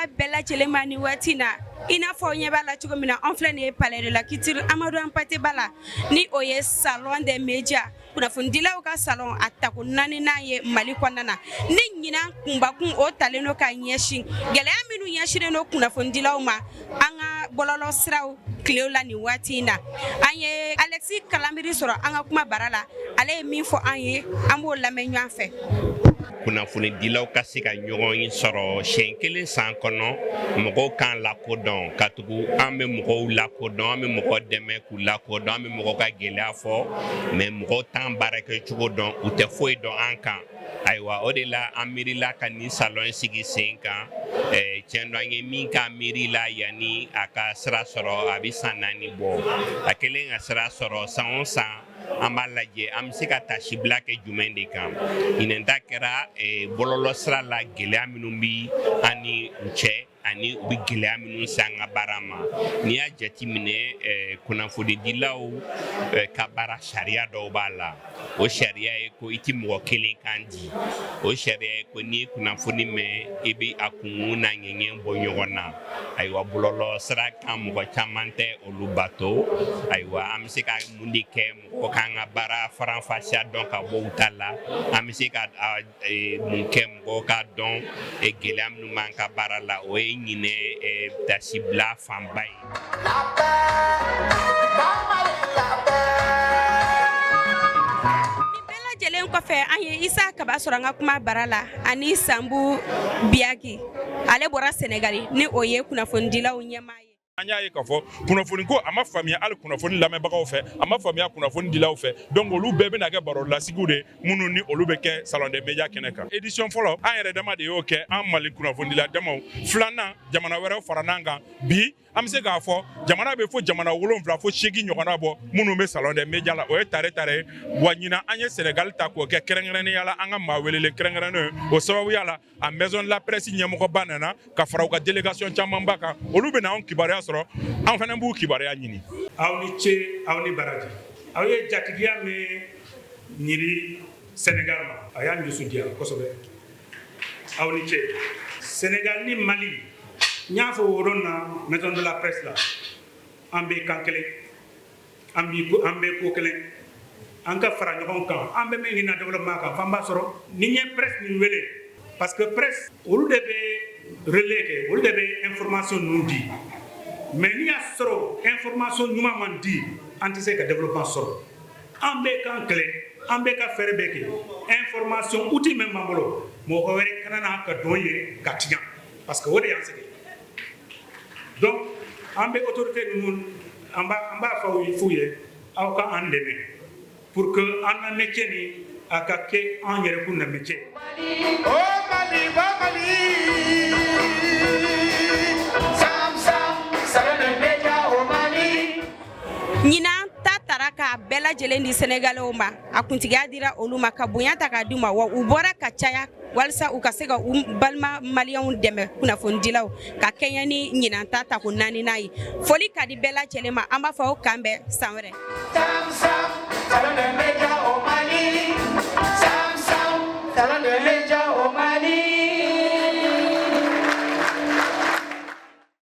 lamɛnbaga bɛɛ lajɛlen ma ni waati na i n'a fɔ ɲɛ b'a la cogo min na an filɛ nin ye palais de la Culture Amadou Hampâté Bâ ni o ye salon des médias kunnafonidilaw ka salon a tako 4nan ye Mali kɔnɔna na ni ɲinan kunbakun o talen do ka ɲɛsin gɛlɛya minnu ɲɛsinnen do kunnafonidilaw ma an ka bɔlɔlɔ siraw tilew la nin waati in na an ye Alexis Kalamiri sɔrɔ an ka kuma bara la ale ye min fɔ an ye an b'o lamɛn ɲɔgɔn fɛ. Kunnafonidilaw ka se ka ɲɔgɔn sɔrɔ siɲɛ kelen san kɔnɔ mɔgɔw kan lakodɔn ka tugu an bɛ mɔgɔw lakodɔn an bɛ mɔgɔ dɛmɛ k'u lakodɔn an bɛ mɔgɔw ka gɛlɛya fɔ mais mɔgɔw t'an baara kɛ cogo dɔn u tɛ foyi dɔn an kan ayiwa o de la an miirila ka nin salon sigi sen kan tiɲɛ dɔ an ye min k'a miiri la yanni a ka sira sɔrɔ a bɛ san 4 bɔ a kɛlen ka sira sɔrɔ san o san an b'a lajɛ an bɛ se ka tasibila kɛ jumɛn de kan ɲinɛn ta kɛra bɔlɔlɔ sira la gɛlɛya minnu bɛ an ni u cɛ ani u bɛ gɛlɛya minnu se an ka baara ma n'i y'a jateminɛ kunnafonidilaw ka baara sariya dɔw b'a la o sariya ye ko i tɛ mɔgɔ kelen kan di o sariya ye ko n'i ye kunnafoni mɛn i bɛ a kunkun n'a ɲɛɲɛ bɔ ɲɔgɔn na ayiwa bɔlɔlɔ sira kan mɔgɔ caman tɛ olu bato ayiwa an bɛ se ka mun de kɛ mɔgɔ k'an ka baara faranfasiya dɔn ka bɔ u ta la an bɛ se ka mun kɛ mɔgɔw k'a dɔn gɛlɛya minnu b'an ka baara la o ye ɲinɛ tasibila fanba ye. Lajɛlen kɔfɛ an ye Isa Kaba sɔrɔ an ka kuma bara la ani Sambu Biaki ale bɔra Senegali ni o ye kunnafonidilaw ɲɛmaa ye. An y'a ye k'a fɔ kunnafoni ko a ma faamuya hali kunnafoni lamɛnbagaw fɛ a ma faamuya kunnafoni dilaw fɛ donc olu bɛɛ bɛna kɛ barolasigiw de minnu ni olu bɛ kɛ salon des médias kɛnɛ kan édition fɔlɔ an yɛrɛ dama de y'o kɛ an Mali kunnafonidila damaw filanan jamana wɛrɛw fara n'an kan bi an bɛ se k'a fɔ jamana bɛ fo jamana 7 fo 8 ɲɔgɔnna bɔ minnu bɛ salon des médias la o ye tare tare wa ɲinan an ye Sénégal ta k'o kɛ kɛrɛnkɛrɛnnenya la an ka maa welelen kɛrɛnkɛrɛnnen o sababuya la a maison de la presse ɲɛmɔgɔba nana ka fara u ka délégation camanba kan olu bɛna anw kibaruya sɔrɔ an fana b'u kibaruya ɲini. Aw ni ce aw ni baraji aw ye jatigiya min ɲini Sénégal ma a y'a ɲusu diya kosɛbɛ aw ni ce Sénégal ni Mali n y'a fɔ o yɔrɔ na maison de la presse la an bɛ kan kelen an bɛ ko kelen an ka fara ɲɔgɔn kan an bɛ min ɲini développement kan f'an b'a sɔrɔ ni n ye presse nin wele parce que presse olu de bɛ relais kɛ olu de bɛ information ninnu di mais n'i y'a sɔrɔ information ɲuman man di an tɛ se ka développement sɔrɔ an bɛ kan kelen an bɛ ka fɛɛrɛ bɛɛ kɛ information outil min b'an bolo mɔgɔ wɛrɛ kana n'a ka dɔn ye ka tiɲɛ parce que o de y'an sɛgɛn donc an bɛ autorité ninnu an b'a f'u ye aw ka an dɛmɛ pour que an ka métier ni a ka kɛ an yɛrɛkun na métier. Ɲinan ta tara k'a bɛɛ lajɛlen di Sénégalais ma a kuntigiya dira olu ma ka bonya ta k'a d'u ma wa u bɔra ka caya walasa u ka se ka u balima maliyɛnw dɛmɛ kunnafonidilaw ka kɛɲɛ ni ɲinan ta tako 4nan ye foli ka di bɛɛ lajɛlen ma an b'a fɔ aw k'an bɛn san wɛrɛ. Salon des médias au Mali.